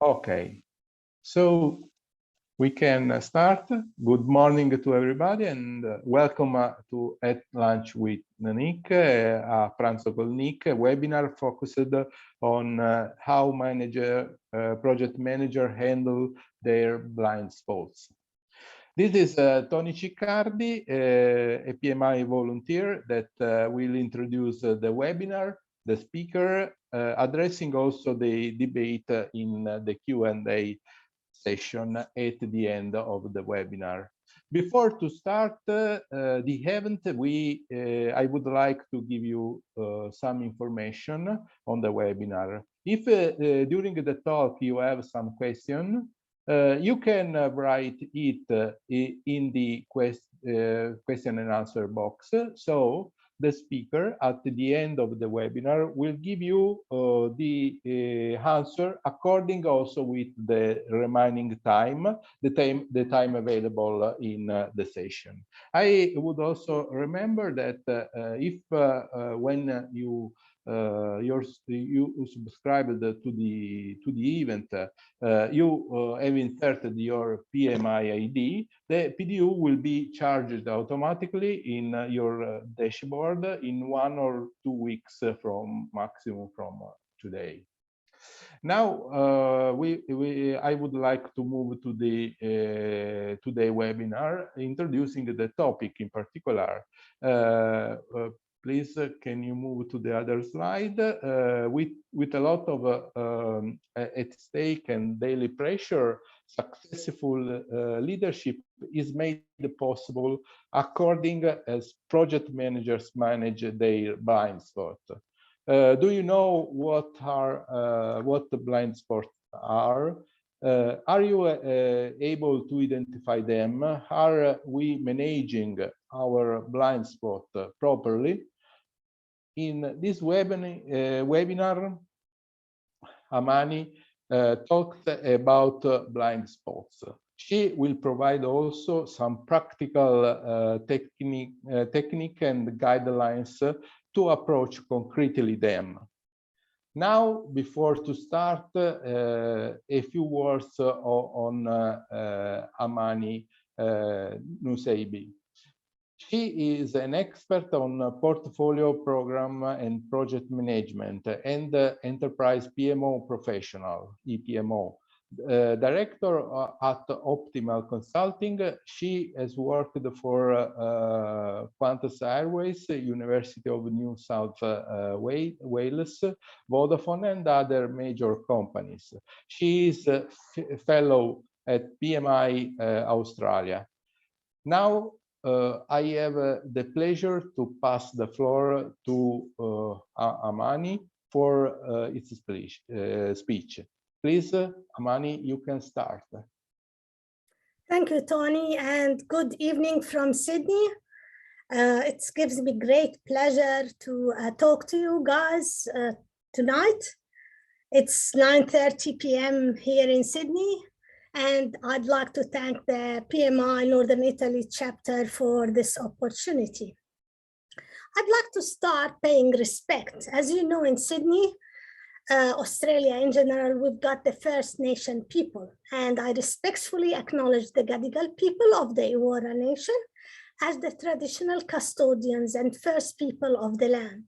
Okay, so we can start. Good morning to everybody and welcome to At Lunch with NIC, a pranzo col NIC, a webinar focused on how project manager handle their blind spots. This is Tony Ciccardi, a PMI volunteer that will introduce the webinar, the speaker, addressing also the debate in the Q&A session at the end of the webinar. Before to start the event, I would like to give you some information on the webinar. If during the talk you have some question, you can write it in the question and answer box. So the speaker at the end of the webinar will give you the answer according also with the remaining time, the time available in the session. I would also remember that if when you subscribed to the event, you have inserted your PMI ID, the PDU will be charged automatically in your dashboard in 1 or 2 weeks from today. Now I would like to move to the webinar, introducing the topic in particular. Please, can you move to the other slide? With a lot of at stake and daily pressure, successful leadership is made possible according as project managers manage their blind spot. Do you know what the blind spots are? Are you able to identify them? Are we managing our blind spot properly? In this webinar, Amany talked about blind spots. She will provide also some practical technique and guidelines to approach concretely them. Now, before to start, a few words on Amany Nuseibi. She is an expert on portfolio program and project management and enterprise PMO professional, EPMO. Director at Optimal Consulting, she has worked for Qantas Airways, University of New South Wales, Vodafone, and other major companies. She is a fellow at PMI Australia. Now, I have the pleasure to pass the floor to Amany for its speech. Please, Amany, you can start. Thank you, Tony, and good evening from Sydney. It gives me great pleasure to talk to you guys tonight. It's 9:30 p.m. here in Sydney, and I'd like to thank the PMI Northern Italy chapter for this opportunity. I'd like to start paying respect. As you know, in Sydney, Australia in general, we've got the First Nation people, and I respectfully acknowledge the Gadigal people of the Eora Nation as the traditional custodians and first people of the land.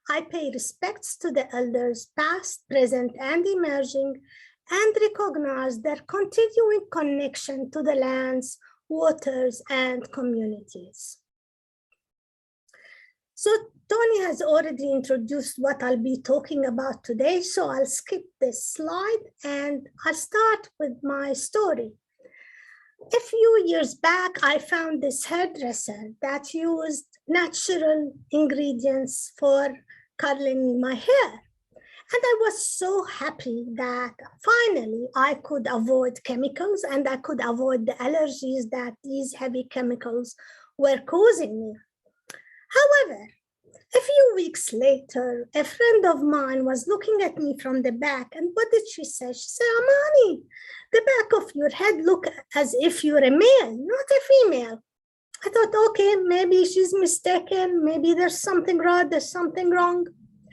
I pay respects to the elders past, present, and emerging, and recognize their continuing connection to the lands, waters, and communities. So Tony has already introduced what I'll be talking about today, so I'll skip this slide and I'll start with my story. A few years back, I found this hairdresser that used natural ingredients for curling my hair. And I was so happy that finally I could avoid chemicals and I could avoid the allergies that these heavy chemicals were causing me. However, a few weeks later, a friend of mine was looking at me from the back, and what did she say? She said, Amany, the back of your head look as if you're a male, not a female. I thought, okay, maybe she's mistaken, maybe there's something wrong, there's something wrong.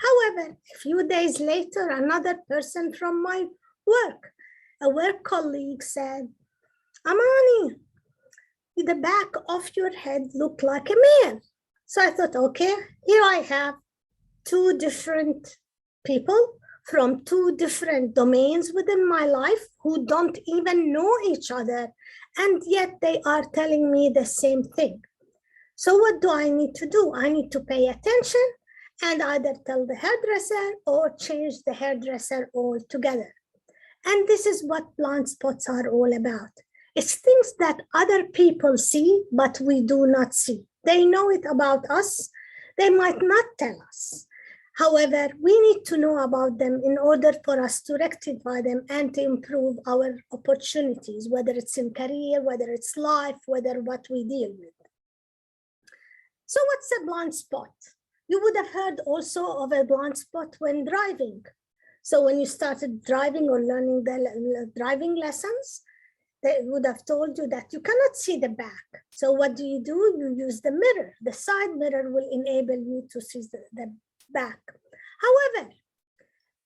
However, a few days later, another person from my work a work colleague said, Amany, the back of your head looked like a man. So I thought, okay, here I have two different people from two different domains within my life who don't even know each other, and yet they are telling me the same thing. So what do I need to do? I need to pay attention and either tell the hairdresser or change the hairdresser altogether. And this is what blind spots are all about. It's things that other people see, but we do not see. They know it about us. They might not tell us. However, we need to know about them in order for us to rectify them and to improve our opportunities, whether it's in career, whether it's life, whether what we deal with. So what's a blind spot? You would have heard also of a blind spot when driving. So when you started driving or learning the driving lessons, they would have told you that you cannot see the back. So what do? You use the mirror. The side mirror will enable you to see the back. However,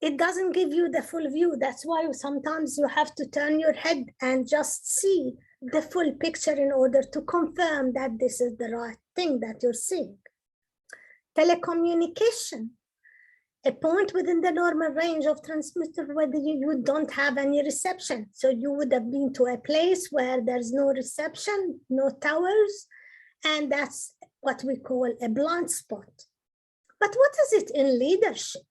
it doesn't give you the full view. That's why sometimes you have to turn your head and just see the full picture in order to confirm that this is the right thing that you're seeing. Telecommunication, a point within the normal range of transmitter where you don't have any reception. So you would have been to a place where there's no reception, no towers, and that's what we call a blind spot. But what is it in leadership?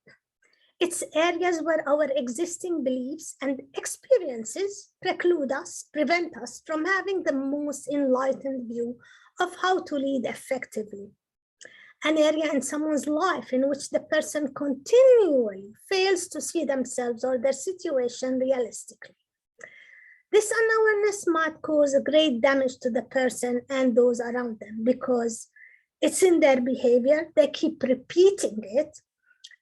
It's areas where our existing beliefs and experiences prevent us from having the most enlightened view of how to lead effectively. An area in someone's life in which the person continually fails to see themselves or their situation realistically. This unawareness might cause a great damage to the person and those around them because it's in their behavior, they keep repeating it,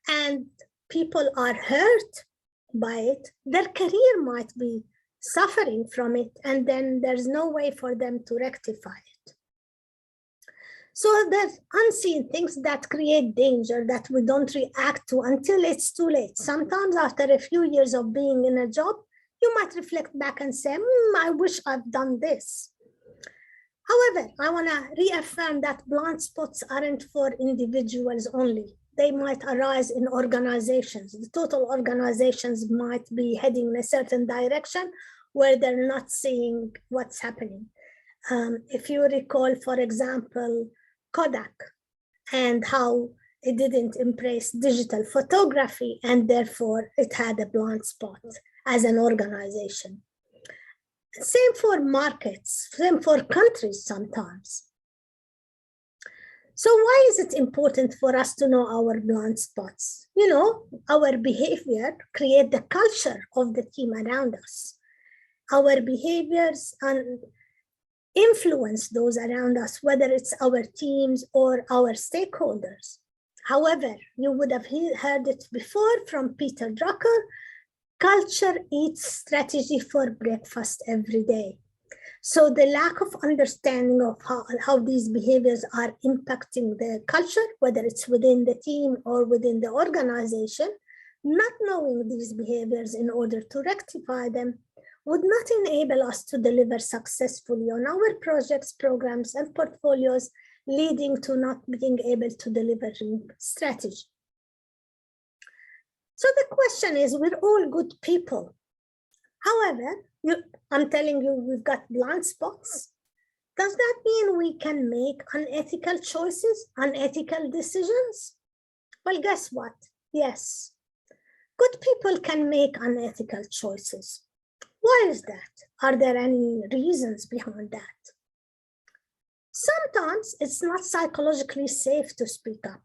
and people are hurt by it. Their career might be suffering from it, and then there's no way for them to rectify it. So there's unseen things that create danger that we don't react to until it's too late. Sometimes after a few years of being in a job, you might reflect back and say, I wish I've done this. However, I want to reaffirm that blind spots aren't for individuals only. They might arise in organizations. The total organizations might be heading in a certain direction where they're not seeing what's happening. If you recall, for example, Kodak and how it didn't embrace digital photography, and therefore it had a blind spot as an organization. Same for markets, same for countries sometimes. So why is it important for us to know our blind spots? You know, our behavior creates the culture of the team around us. Our behaviors influence those around us, whether it's our teams or our stakeholders. However, you would have heard it before from Peter Drucker, culture eats strategy for breakfast every day. So the lack of understanding of how these behaviors are impacting the culture, whether it's within the team or within the organization, not knowing these behaviors in order to rectify them would not enable us to deliver successfully on our projects, programs, and portfolios, leading to not being able to deliver strategy. So the question is, we're all good people. However, I'm telling you, we've got blind spots. Does that mean we can make unethical choices, unethical decisions? Well, guess what? Yes. Good people can make unethical choices. Why is that? Are there any reasons behind that? Sometimes it's not psychologically safe to speak up.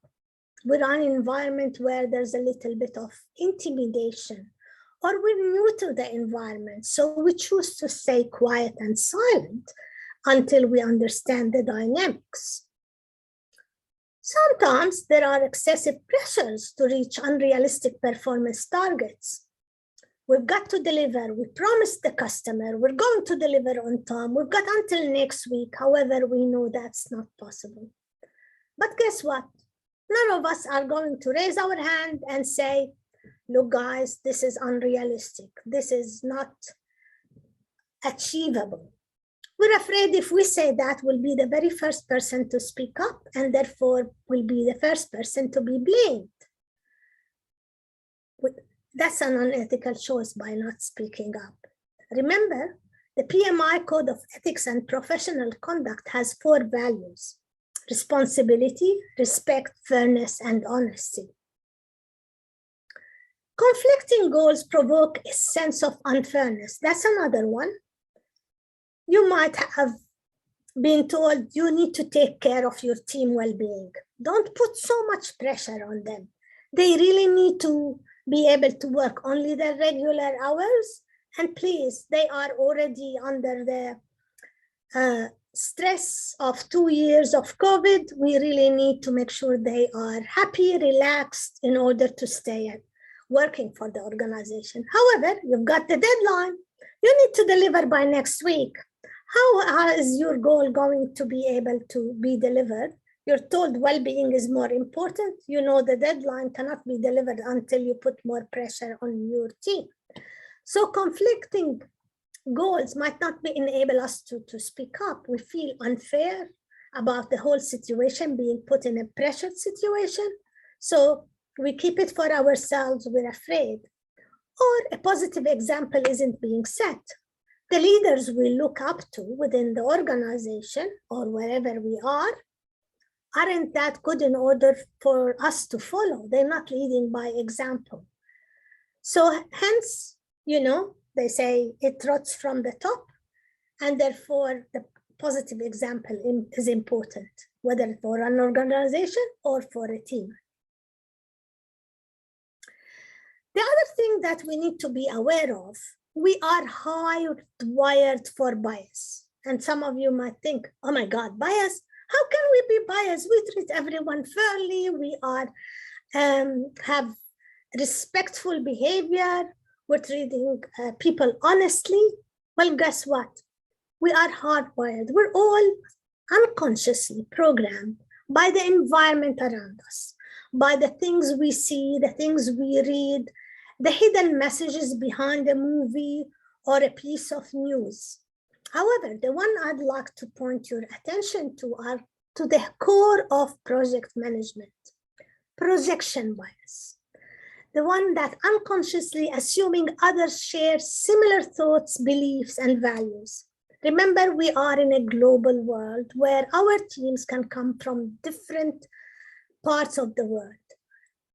We're in an environment where there's a little bit of intimidation, or we're new to the environment, so we choose to stay quiet and silent until we understand the dynamics. Sometimes there are excessive pressures to reach unrealistic performance targets. We've got to deliver. We promised the customer we're going to deliver on time. We've got until next week. However, we know that's not possible. But guess what? None of us are going to raise our hand and say, look, guys, this is unrealistic. This is not achievable. We're afraid if we say that, we'll be the very first person to speak up, and therefore will be the first person to be blamed. That's an unethical choice by not speaking up. Remember, the PMI Code of Ethics and Professional Conduct has 4 values: responsibility, respect, fairness, and honesty. Conflicting goals provoke a sense of unfairness. That's another one. You might have been told you need to take care of your team well-being. Don't put so much pressure on them. They really need to be able to work only their regular hours. And please, they are already under the stress of 2 years of COVID. We really need to make sure they are happy, relaxed in order to stay working for the organization. However, you've got the deadline. You need to deliver by next week. How is your goal going to be able to be delivered? You're told well-being is more important. You know the deadline cannot be delivered until you put more pressure on your team. So conflicting goals might not enable us to speak up. We feel unfair about the whole situation, being put in a pressured situation. So we keep it for ourselves, we're afraid. Or a positive example isn't being set. The leaders we look up to within the organization or wherever we aren't that good in order for us to follow. They're not leading by example. So hence, they say it rots from the top, and therefore the positive example is important, whether for an organization or for a team. The other thing that we need to be aware of, we are hardwired for bias. And some of you might think, oh my God, bias? How can we be biased? We treat everyone fairly. We have respectful behavior. We're treating people honestly. Well, guess what? We are hardwired. We're all unconsciously programmed by the environment around us, by the things we see, the things we read, the hidden messages behind a movie or a piece of news. However, the one I'd like to point your attention to are to the core of project management, projection bias. The one that unconsciously assuming others share similar thoughts, beliefs, and values. Remember, we are in a global world where our teams can come from different parts of the world.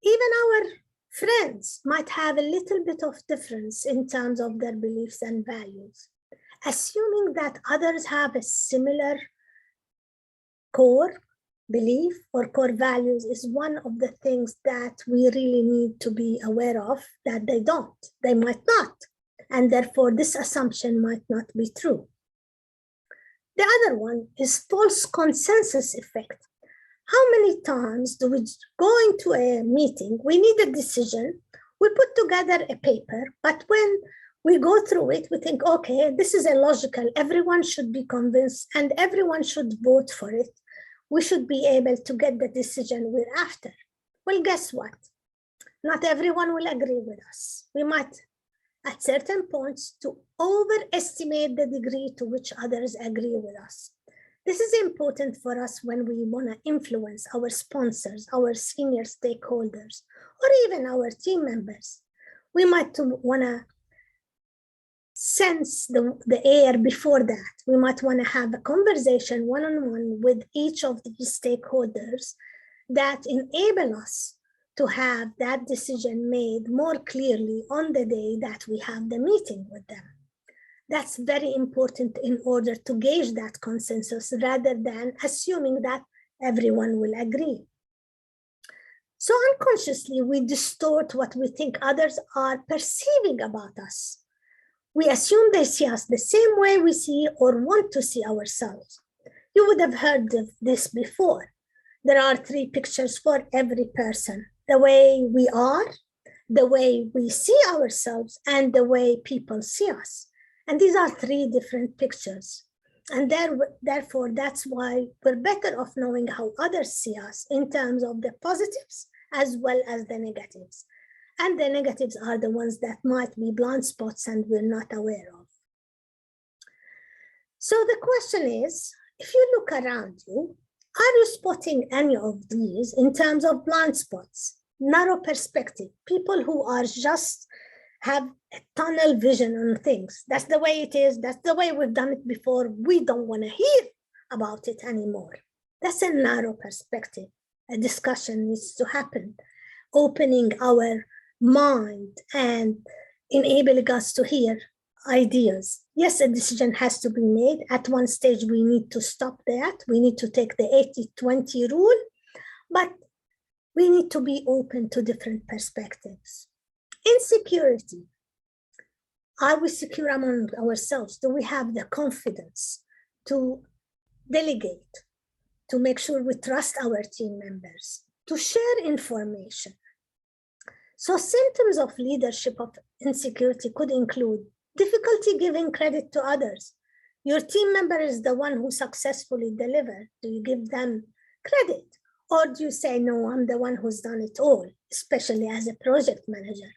Even our friends might have a little bit of difference in terms of their beliefs and values. Assuming that others have a similar core belief or core values is one of the things that we really need to be aware of, that they don't, they might not, and therefore this assumption might not be true. The other one is false consensus effect. How many times do we go into a meeting, we need a decision, we put together a paper, but when we go through it, we think, okay, this is illogical, everyone should be convinced and everyone should vote for it. We should be able to get the decision we're after. Well, guess what? Not everyone will agree with us. We might, at certain points, to overestimate the degree to which others agree with us. This is important for us when we want to influence our sponsors, our senior stakeholders, or even our team members. We might want to sense the air before that. We might want to have a conversation one-on-one with each of these stakeholders that enable us to have that decision made more clearly on the day that we have the meeting with them. That's very important in order to gauge that consensus rather than assuming that everyone will agree. So unconsciously, we distort what we think others are perceiving about us. We assume they see us the same way we see or want to see ourselves. You would have heard of this before. There are 3 pictures for every person: the way we are, the way we see ourselves, and the way people see us. And these are 3 different pictures. And therefore, that's why we're better off knowing how others see us in terms of the positives as well as the negatives. And the negatives are the ones that might be blind spots and we're not aware of. So the question is, if you look around you, are you spotting any of these in terms of blind spots, narrow perspective, people who are just have a tunnel vision on things? That's the way it is. That's the way we've done it before. We don't want to hear about it anymore. That's a narrow perspective. A discussion needs to happen, opening our mind and enabling us to hear ideas. Yes, a decision has to be made. At one stage, we need to stop that. We need to take the 80-20 rule, but we need to be open to different perspectives. Insecurity. Are we secure among ourselves? Do we have the confidence to delegate, to make sure we trust our team members, to share information? So symptoms of leadership of insecurity could include difficulty giving credit to others. Your team member is the one who successfully delivered. Do you give them credit? Or do you say, no, I'm the one who's done it all, especially as a project manager?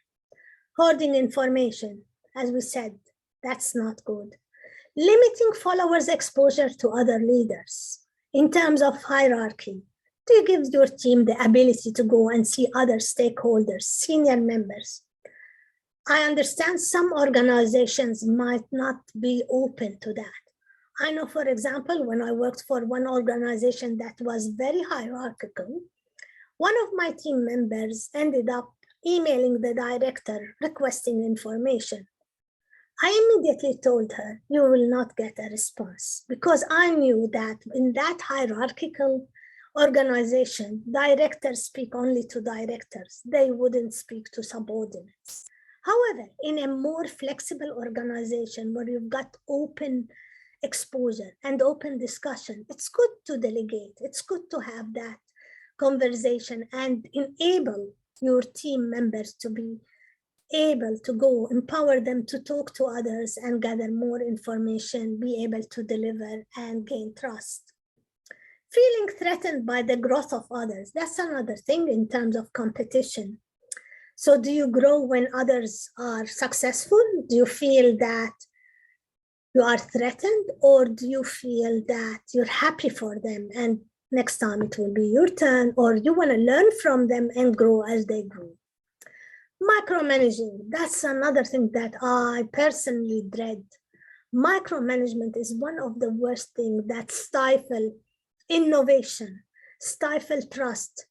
Hoarding information, as we said, that's not good. Limiting followers' exposure to other leaders. In terms of hierarchy, do you give your team the ability to go and see other stakeholders, senior members? I understand some organizations might not be open to that. I know, for example, when I worked for one organization that was very hierarchical, one of my team members ended up emailing the director requesting information. I immediately told her, you will not get a response, because I knew that in that hierarchical organization, directors speak only to directors. They wouldn't speak to subordinates. However, in a more flexible organization where you've got open exposure and open discussion, it's good to delegate. It's good to have that conversation and enable your team members to be able to go, empower them to talk to others and gather more information, be able to deliver and gain trust. Feeling threatened by the growth of others, that's another thing in terms of competition. So do you grow when others are successful? Do you feel that you are threatened, or do you feel that you're happy for them and next time it will be your turn, or you want to learn from them and grow as they grow? Micromanaging, that's another thing that I personally dread. Micromanagement is one of the worst things that stifle innovation, stifle trust,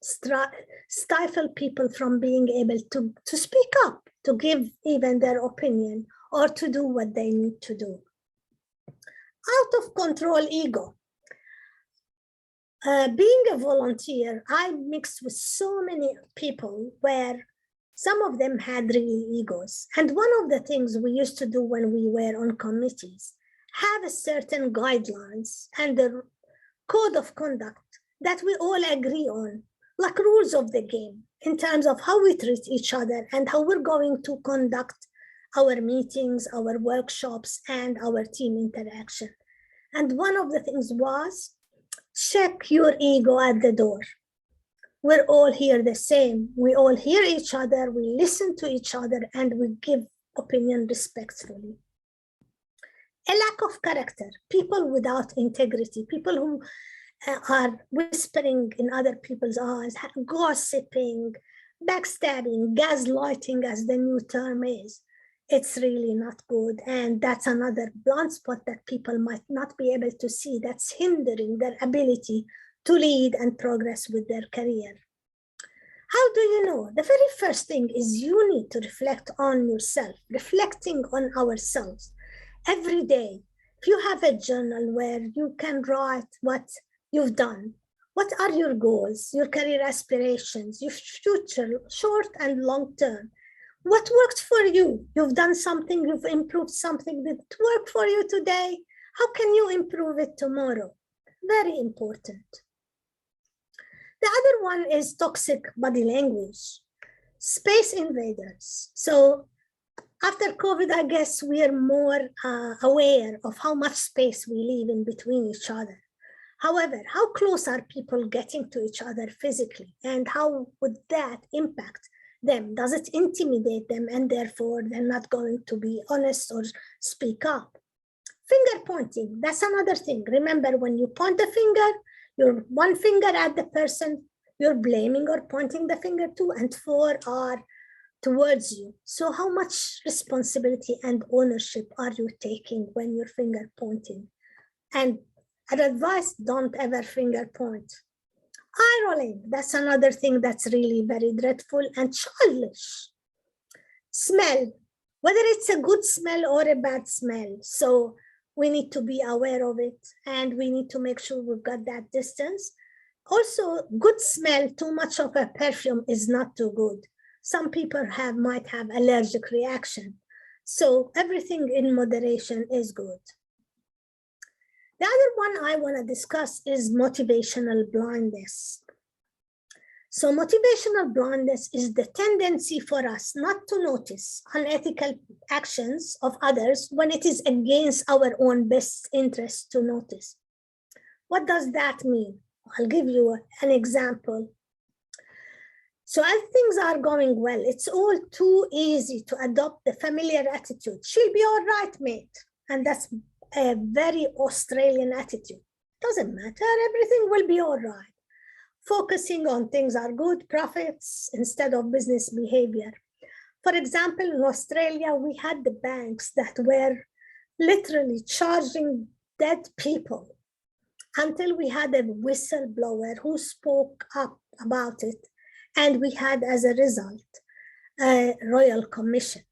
stifle people from being able to speak up, to give even their opinion, or to do what they need to do. Out of control ego. Being a volunteer, I mixed with so many people where some of them had really egos. And one of the things we used to do when we were on committees, have a certain guidelines and a code of conduct that we all agree on, like rules of the game, in terms of how we treat each other and how we're going to conduct our meetings, our workshops, and our team interaction. And one of the things was, check your ego at the door. We're all here the same. We all hear each other, we listen to each other, and we give opinion respectfully. A lack of character, people without integrity, people who are whispering in other people's eyes, gossiping, backstabbing, gaslighting, as the new term is. It's really not good. And that's another blind spot that people might not be able to see, that's hindering their ability to lead and progress with their career. How do you know? The very first thing is you need to reflect on yourself, reflecting on ourselves every day. If you have a journal where you can write what you've done, what are your goals, your career aspirations, your future, short and long term, what worked for you? You've done something, you've improved something that worked for you today. How can you improve it tomorrow? Very important. The other one is toxic body language, space invaders. So after COVID, I guess we are more aware of how much space we leave in between each other. However, how close are people getting to each other physically, and how would that impact them? Does it intimidate them and therefore they're not going to be honest or speak up? Finger pointing, that's another thing. Remember, when you point the finger, you're one finger at the person you're blaming or pointing the finger to, and 4 are towards you. So how much responsibility and ownership are you taking when you're finger pointing? And an advice, don't ever finger point. Eye rolling, that's another thing that's really very dreadful and childish. Smell, whether it's a good smell or a bad smell. So we need to be aware of it, and we need to make sure we've got that distance. Also, good smell, too much of a perfume is not too good. Some people might have allergic reaction. So everything in moderation is good. The other one I want to discuss is motivational blindness. So motivational blindness is the tendency for us not to notice unethical actions of others when it is against our own best interest to notice. What does that mean? I'll give you an example. So as things are going well, it's all too easy to adopt the familiar attitude. She'll be all right, mate. And that's a very Australian attitude. Doesn't matter, everything will be all right. Focusing on things are good, profits, instead of business behavior. For example, in Australia, we had the banks that were literally charging dead people until we had a whistleblower who spoke up about it. And we had, as a result, a royal commission,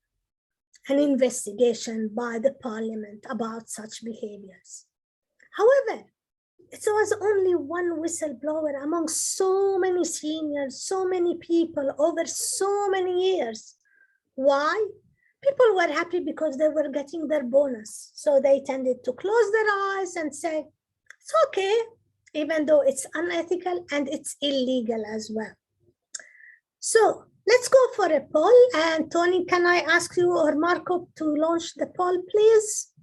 an investigation by the parliament about such behaviors. However, it was only one whistleblower among so many seniors, so many people over so many years. Why? People were happy because they were getting their bonus. So they tended to close their eyes and say, it's okay, even though it's unethical and it's illegal as well. So let's go for a poll. And Tony, can I ask you or Marco to launch the poll, please?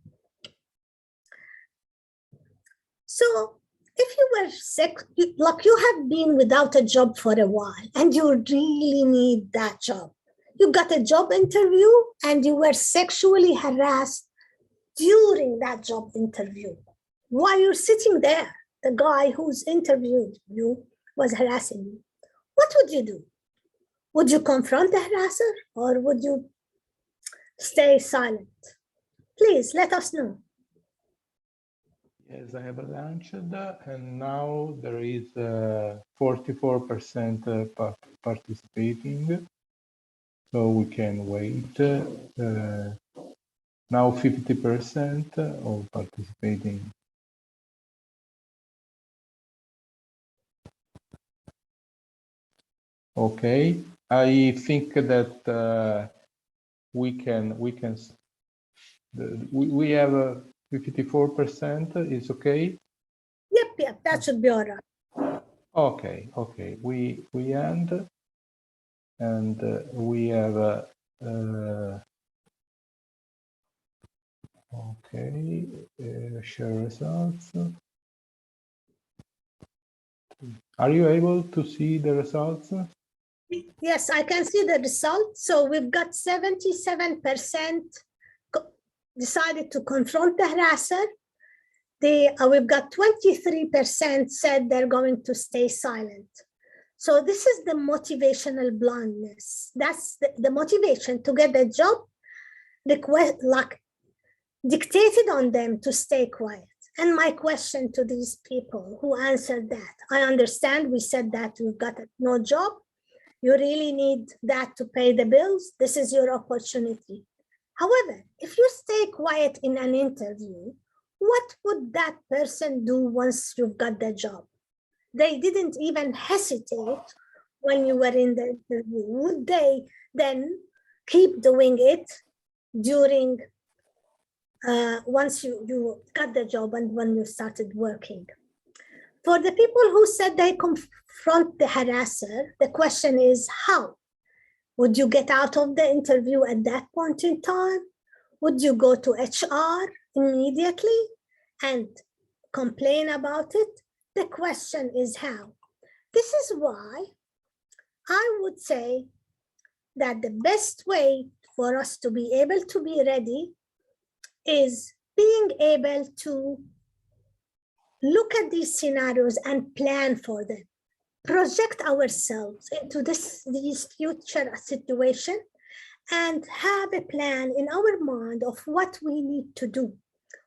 So if you were sick, like you have been without a job for a while and you really need that job, you got a job interview and you were sexually harassed during that job interview. While you're sitting there, the guy who's interviewed you was harassing you. What would you do? Would you confront the harasser or would you stay silent? Please let us know. Yes, I have launched, and now there is 44% participating, so we can wait. Now 50% of participating. Okay, I think that we have a 54%. Is okay. Yep, that should be all right. Okay, we end, and we have okay, share results. Are you able to see the results? Yes, I can see the results. So we've got 77% decided to confront the harasser. We've got 23% said they're going to stay silent. So this is the motivational blindness. That's the motivation to get the job, like dictated on them to stay quiet. And my question to these people who answered that, I understand we said that you've got no job. You really need that to pay the bills. This is your opportunity. However, if you stay quiet in an interview, what would that person do once you've got the job? They didn't even hesitate when you were in the interview. Would they then keep doing it during once you got the job and when you started working? For the people who said they confront the harasser, the question is how? Would you get out of the interview at that point in time? Would you go to HR immediately and complain about it? The question is how. This is why I would say that the best way for us to be able to be ready is being able to look at these scenarios and plan for them, project ourselves into these future situations, and have a plan in our mind of what we need to do.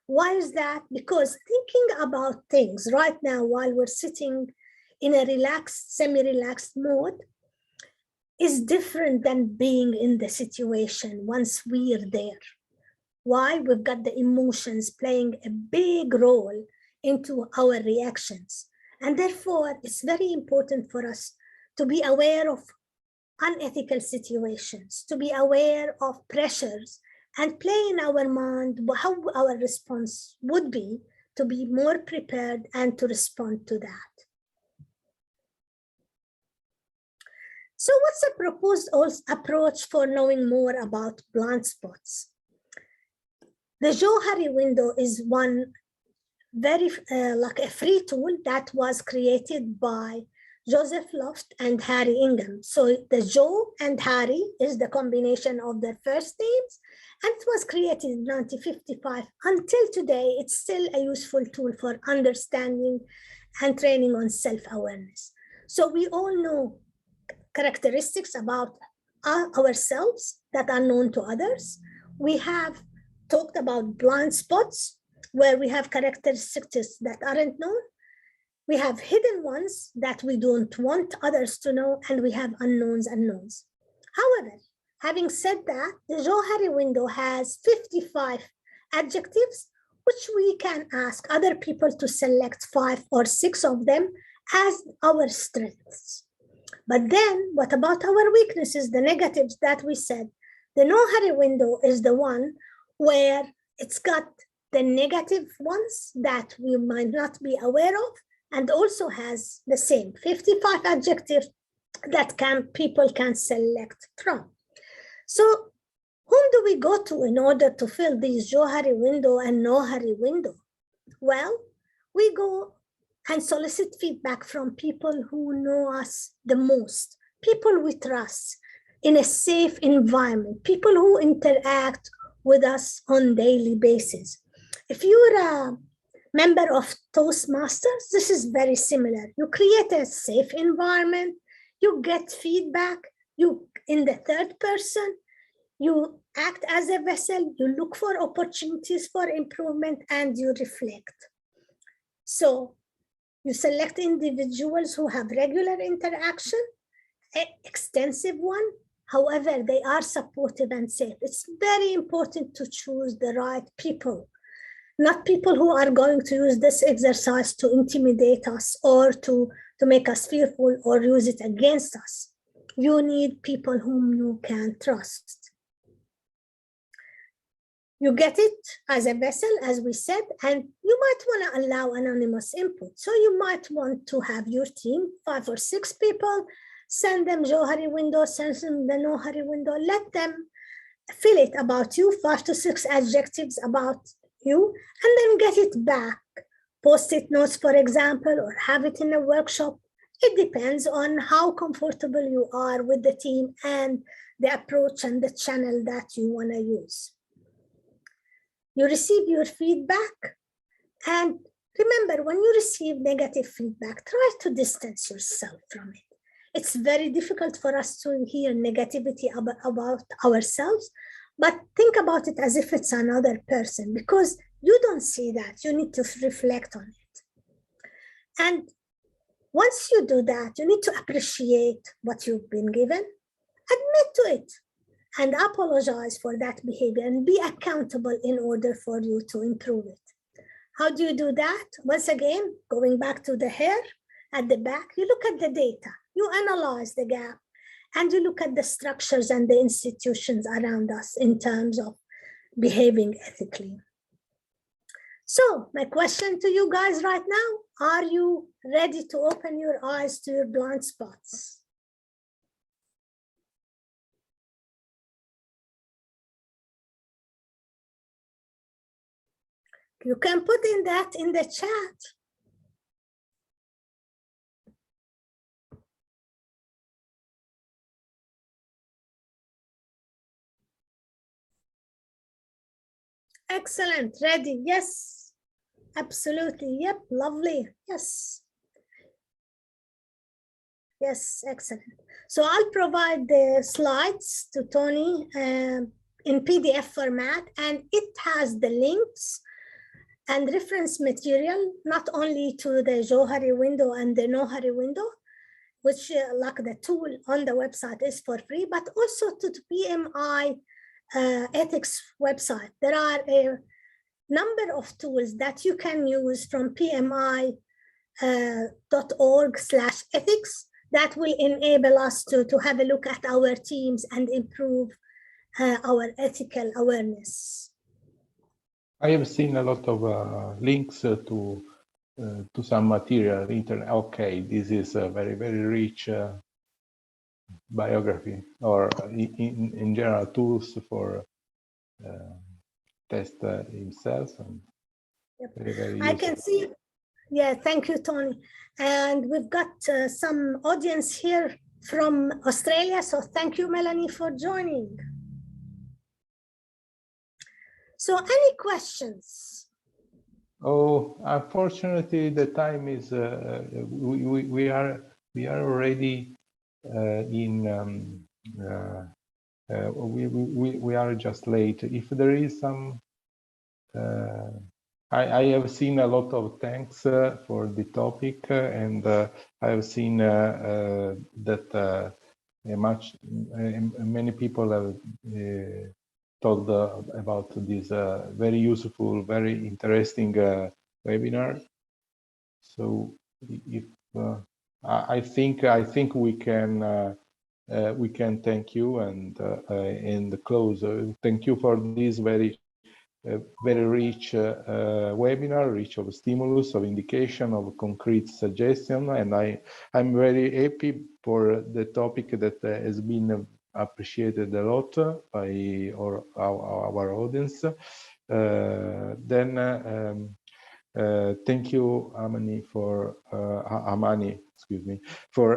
Why is that? Because thinking about things right now while we're sitting in a relaxed, semi-relaxed mode is different than being in the situation once we're there. Why? We've got the emotions playing a big role into our reactions. And therefore, it's very important for us to be aware of unethical situations, to be aware of pressures, and play in our mind how our response would be to be more prepared and to respond to that. So what's the proposed approach for knowing more about blind spots? The Johari window is one very like a free tool that was created by Joseph Loft and Harry Ingham. So the Joe and Harry is the combination of their first names, and it was created in 1955. Until today, it's still a useful tool for understanding and training on self-awareness. So we all know characteristics about ourselves that are known to others. We have talked about blind spots, where we have characteristics that aren't known. We have hidden ones that we don't want others to know, and we have unknowns. However, having said that, the Johari window has 55 adjectives, which we can ask other people to select 5 or 6 of them as our strengths. But then, what about our weaknesses, the negatives that we said? The Johari window is the one where it's got the negative ones that we might not be aware of, and also has the same 55 adjectives that people can select from. So whom do we go to in order to fill these Johari window and Johari window? Well, we go and solicit feedback from people who know us the most, people we trust in a safe environment, people who interact with us on a daily basis. If you're a member of Toastmasters, this is very similar. You create a safe environment, you get feedback, you in the third person, you act as a vessel, you look for opportunities for improvement, and you reflect. So you select individuals who have regular interaction, an extensive one. However, they are supportive and safe. It's very important to choose the right people, not people who are going to use this exercise to intimidate us or to make us fearful or use it against us. You need people whom you can trust. You get it as a vessel, as we said, and you might want to allow anonymous input. So you might want to have your team, 5 or 6 people, send them Johari window, send them the Johari window, let them fill it about you, 5 to 6 adjectives about you, and then get it back. Post-it notes, for example, or have it in a workshop. It depends on how comfortable you are with the team and the approach and the channel that you want to use. You receive your feedback, and remember, when you receive negative feedback, try to distance yourself from it. It's very difficult for us to hear negativity about ourselves, but think about it as if it's another person, because you don't see that. You need to reflect on it. And once you do that, you need to appreciate what you've been given, admit to it, and apologize for that behavior and be accountable in order for you to improve it. How do you do that? Once again, going back to the hair at the back, you look at the data, you analyze the gap, and you look at the structures and the institutions around us in terms of behaving ethically. So my question to you guys right now, are you ready to open your eyes to your blind spots? You can put in that in the chat. Excellent. Ready? Yes. Absolutely. Yep. Lovely. Yes. Yes. Excellent. So I'll provide the slides to Tony in PDF format, and it has the links and reference material, not only to the Johari window and the Nohari window, which like the tool on the website is for free, but also to the PMI ethics website. There are a number of tools that you can use from pmi.org/ethics that will enable us to have a look at our teams and improve our ethical awareness. I have seen a lot of links to some material internet. Okay, this is a very, very rich biography, or in general tools for test himself. And yep. very, very I can see. Yeah, thank you, Tony. And we've got some audience here from Australia. So thank you, Melanie, for joining. So any questions? Oh, unfortunately, the time is we are already in we are just late. If there is some, I have seen a lot of thanks for the topic, and I have seen that many people have told about this very useful, very interesting webinar. So if I think we can thank you and close. Thank you for this very rich webinar, rich of stimulus, of indication, of concrete suggestion, and I'm very happy for the topic that has been appreciated a lot by our audience. Thank you, Amany, for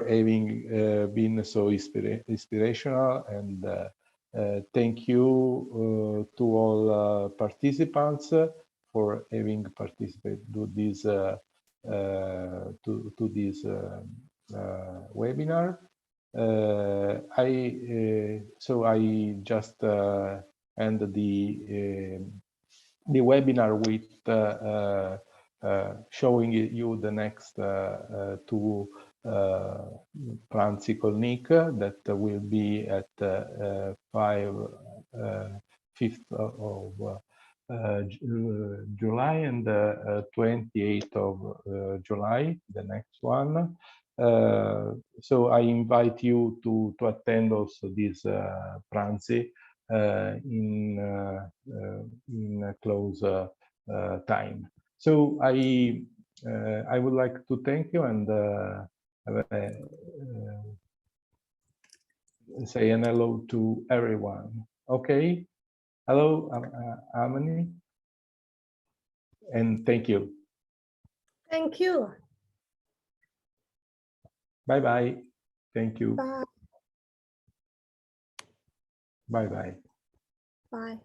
having been so inspirational, and thank you to all participants for having participated to this webinar. I just end the webinar with showing you the next two pranzi col NIC that will be at 5th of July and 28th of July, the next one. So I invite you to attend also this pranzi in close time. So I would like to thank you and say an hello to everyone. Okay, hello, Amany, and thank you. Thank you. Bye bye. Thank you. Bye. Bye bye. Bye.